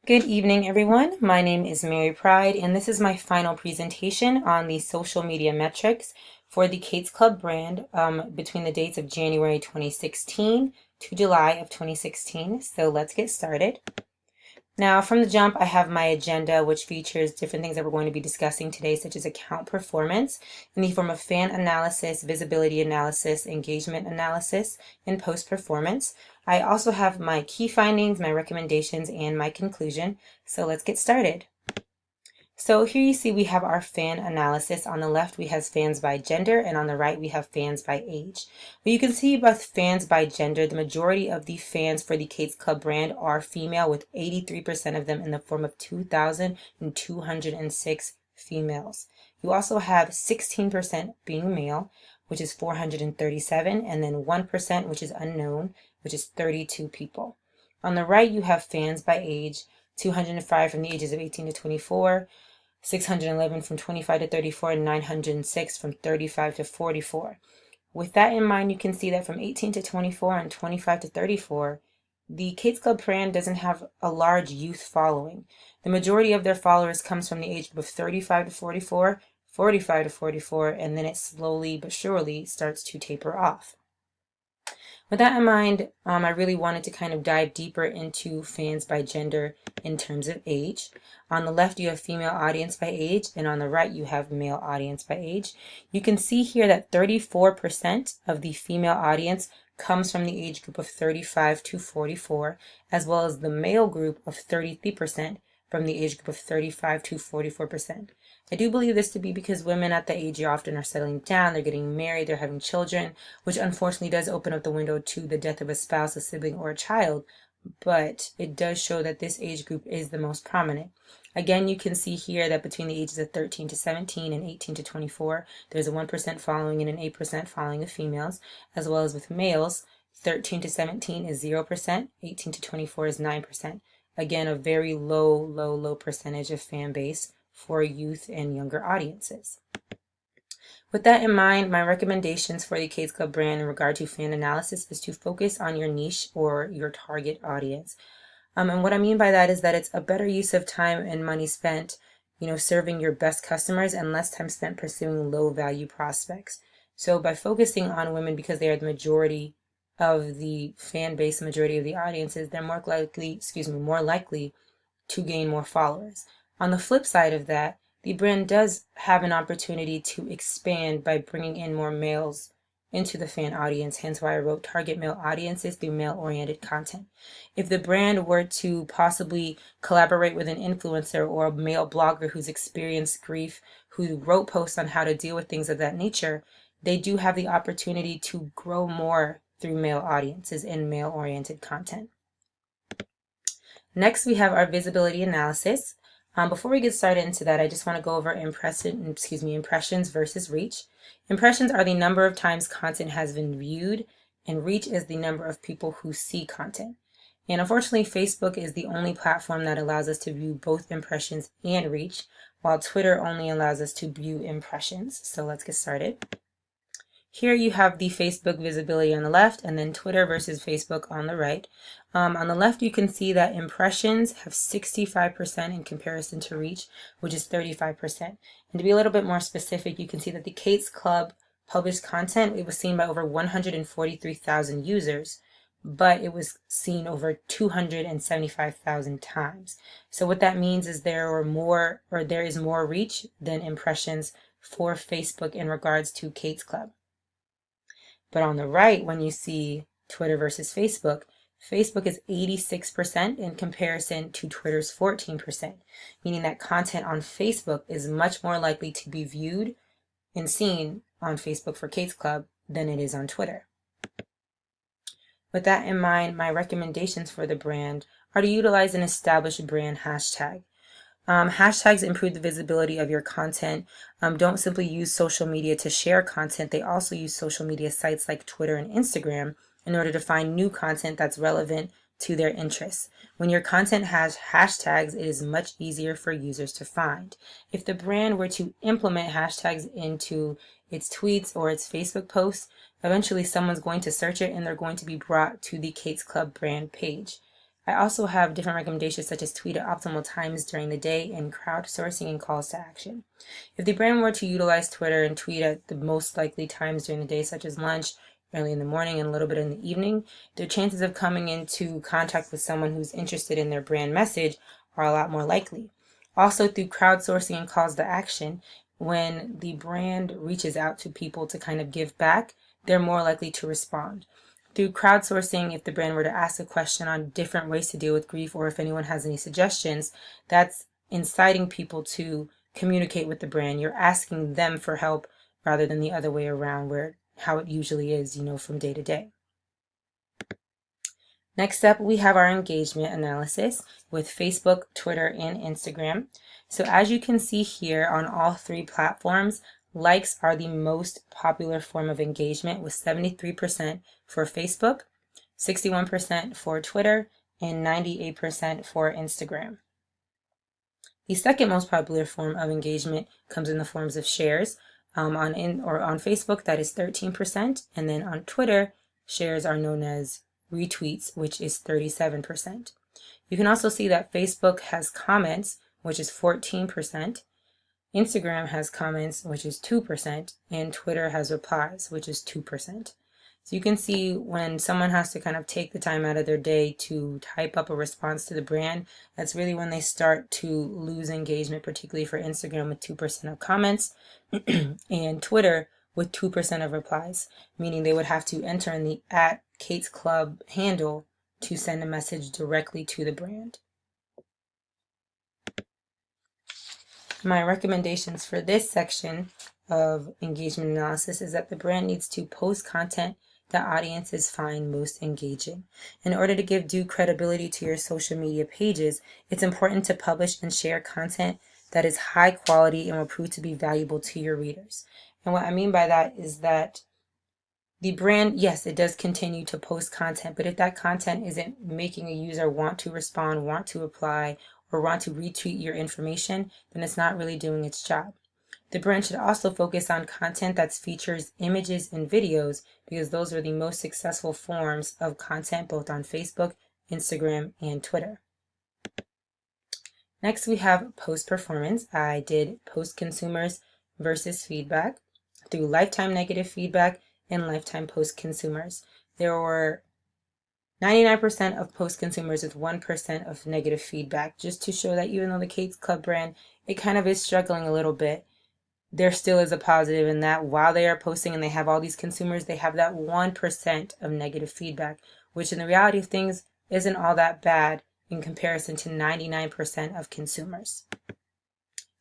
Good evening, everyone. My name is Mary Pride, and this is my final presentation on the social media metrics for the Kate's Club brand between the dates of January 2016 to July of 2016. So let's get started. Now, from the jump, I have my agenda, which features different things that we're going to be discussing today, such as account performance in the form of fan analysis, visibility analysis, engagement analysis, and post performance. I also have my key findings, my recommendations, and my conclusion. So let's get started. So here you see we have our fan analysis. On the left we have fans by gender, and on the right we have fans by age. But you can see with fans by gender, the majority of the fans for the Kate's Club brand are female, with 83% of them in the form of 2,206 females. You also have 16% being male, which is 437, and then 1%, which is unknown, which is 32 people. On the right you have fans by age, 205 from the ages of 18 to 24, 611 from 25 to 34, and 906 from 35 to 44. With that in mind, you can see that from 18 to 24 and 25 to 34, the Kate's Club brand doesn't have a large youth following. The majority of their followers comes from the age group of 35 to 44, 45 to 44, and then it slowly but surely starts to taper off. With that in mind, I really wanted to kind of dive deeper into fans by gender in terms of age. On the left, you have female audience by age, and on the right, you have male audience by age. You can see here that 34% of the female audience comes from the age group of 35 to 44, as well as the male group of 33% from the age group of 35 to 44%. I do believe this to be because women at that age often are settling down, they're getting married, they're having children, which unfortunately does open up the window to the death of a spouse, a sibling, or a child, but it does show that this age group is the most prominent. Again, you can see here that between the ages of 13 to 17 and 18 to 24, there's a 1% following and an 8% following of females, as well as with males, 13 to 17 is 0%, 18 to 24 is 9%. Again, a very low percentage of fan base for youth and younger audiences. With that in mind, my recommendations for the Kate's Club brand in regard to fan analysis is to focus on your niche or your target audience. And what I mean by that is that it's a better use of time and money spent, serving your best customers and less time spent pursuing low value prospects. So by focusing on women because they are the majority of the fan base, the majority of the audiences, they're more likely to gain more followers. On the flip side of that, the brand does have an opportunity to expand by bringing in more males into the fan audience, hence why I wrote target male audiences through male-oriented content. If the brand were to possibly collaborate with an influencer or a male blogger who's experienced grief, who wrote posts on how to deal with things of that nature, they do have the opportunity to grow more through male audiences and male-oriented content. Next, we have our visibility analysis. Before we get started into that, I just want to go over impressions versus reach. Impressions are the number of times content has been viewed, and reach is the number of people who see content. And unfortunately, Facebook is the only platform that allows us to view both impressions and reach, while Twitter only allows us to view impressions. So let's get started. Here you have the Facebook visibility on the left and then Twitter versus Facebook on the right. On the left, you can see that impressions have 65% in comparison to reach, which is 35%. And to be a little bit more specific, you can see that the Kate's Club published content, it was seen by over 143,000 users, but it was seen over 275,000 times. So what that means is there is more reach than impressions for Facebook in regards to Kate's Club. But on the right, when you see Twitter versus Facebook, Facebook is 86% in comparison to Twitter's 14%, meaning that content on Facebook is much more likely to be viewed and seen on Facebook for Kate's Club than it is on Twitter. With that in mind, my recommendations for the brand are to utilize an established brand hashtag. Hashtags improve the visibility of your content. Don't simply use social media to share content. They also use social media sites like Twitter and Instagram in order to find new content that's relevant to their interests. When your content has hashtags, it is much easier for users to find. If the brand were to implement hashtags into its tweets or its Facebook posts, eventually someone's going to search it and they're going to be brought to the Kate's Club brand page. I also have different recommendations such as tweet at optimal times during the day and crowdsourcing and calls to action. If the brand were to utilize Twitter and tweet at the most likely times during the day, such as lunch, early in the morning, and a little bit in the evening, their chances of coming into contact with someone who's interested in their brand message are a lot more likely. Also, through crowdsourcing and calls to action, when the brand reaches out to people to kind of give back, they're more likely to respond. Through crowdsourcing, if the brand were to ask a question on different ways to deal with grief, or if anyone has any suggestions, that's inciting people to communicate with the brand. You're asking them for help rather than the other way around, where how it usually is, from day to day. Next up, we have our engagement analysis with Facebook, Twitter, and Instagram. So as you can see here on all three platforms, likes are the most popular form of engagement, with 73% for Facebook, 61% for Twitter, and 98% for Instagram. The second most popular form of engagement comes in the forms of shares. On Facebook, that is 13%, and then on Twitter, shares are known as retweets, which is 37%. You can also see that Facebook has comments, which is 14%, Instagram has comments, which is 2%, and Twitter has replies, which is 2%. So you can see when someone has to kind of take the time out of their day to type up a response to the brand, that's really when they start to lose engagement, particularly for Instagram with 2% of comments and Twitter with 2% of replies, meaning they would have to enter in the @KatesClub handle to send a message directly to the brand. My recommendations for this section of engagement analysis is that the brand needs to post content that audiences find most engaging. In order to give due credibility to your social media pages, it's important to publish and share content that is high quality and will prove to be valuable to your readers. And what I mean by that is that the brand, yes, it does continue to post content, but if that content isn't making a user want to respond, want to apply, or want to retweet your information, then it's not really doing its job. The brand should also focus on content that features images and videos, because those are the most successful forms of content both on Facebook, Instagram, and Twitter. Next, we have post performance. I did post consumers versus feedback through lifetime negative feedback and lifetime post consumers. There were 99% of post consumers with 1% of negative feedback, just to show that even though the Kate's Club brand, it kind of is struggling a little bit, there still is a positive in that while they are posting and they have all these consumers, they have that 1% of negative feedback, which in the reality of things isn't all that bad in comparison to 99% of consumers.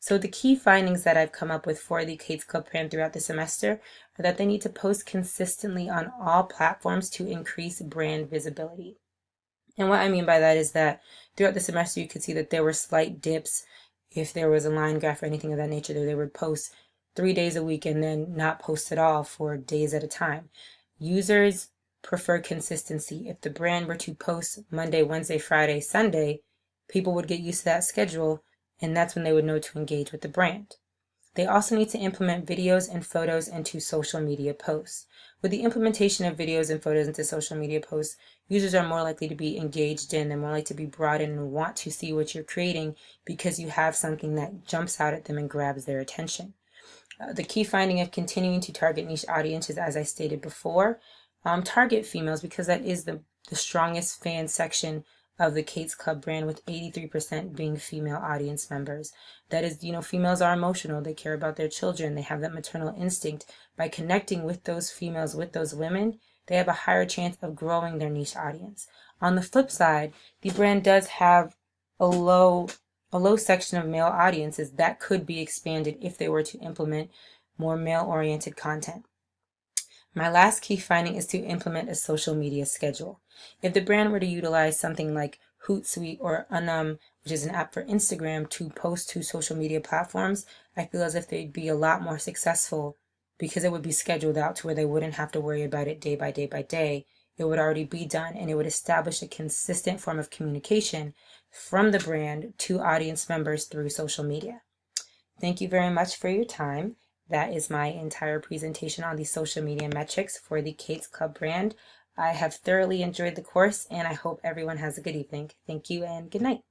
So the key findings that I've come up with for the Kate's Club brand throughout the semester are that they need to post consistently on all platforms to increase brand visibility. And what I mean by that is that throughout the semester you could see that there were slight dips. If there was a line graph or anything of that nature, they would post 3 days a week and then not post at all for days at a time. Users prefer consistency. If the brand were to post Monday, Wednesday, Friday, Sunday, people would get used to that schedule, and that's when they would know to engage with the brand. They also need to implement videos and photos into social media posts. With the implementation of videos and photos into social media posts, users are more likely to be engaged in, they're more likely to be brought in and want to see what you're creating because you have something that jumps out at them and grabs their attention. The key finding of continuing to target niche audiences, as I stated before, target females, because that is the strongest fan section of the Kate's Club brand, with 83% being female audience members. That is, females are emotional. They care about their children. They have that maternal instinct. By connecting with those females, with those women, they have a higher chance of growing their niche audience. On the flip side, the brand does have a low section of male audiences that could be expanded if they were to implement more male-oriented content. My last key finding is to implement a social media schedule. If the brand were to utilize something like Hootsuite or Unum, which is an app for Instagram, to post to social media platforms, I feel as if they'd be a lot more successful because it would be scheduled out to where they wouldn't have to worry about it day by day by day. It would already be done, and it would establish a consistent form of communication from the brand to audience members through social media. Thank you very much for your time. That is my entire presentation on the social media metrics for the Kate's Club brand. I have thoroughly enjoyed the course, and I hope everyone has a good evening. Thank you and good night.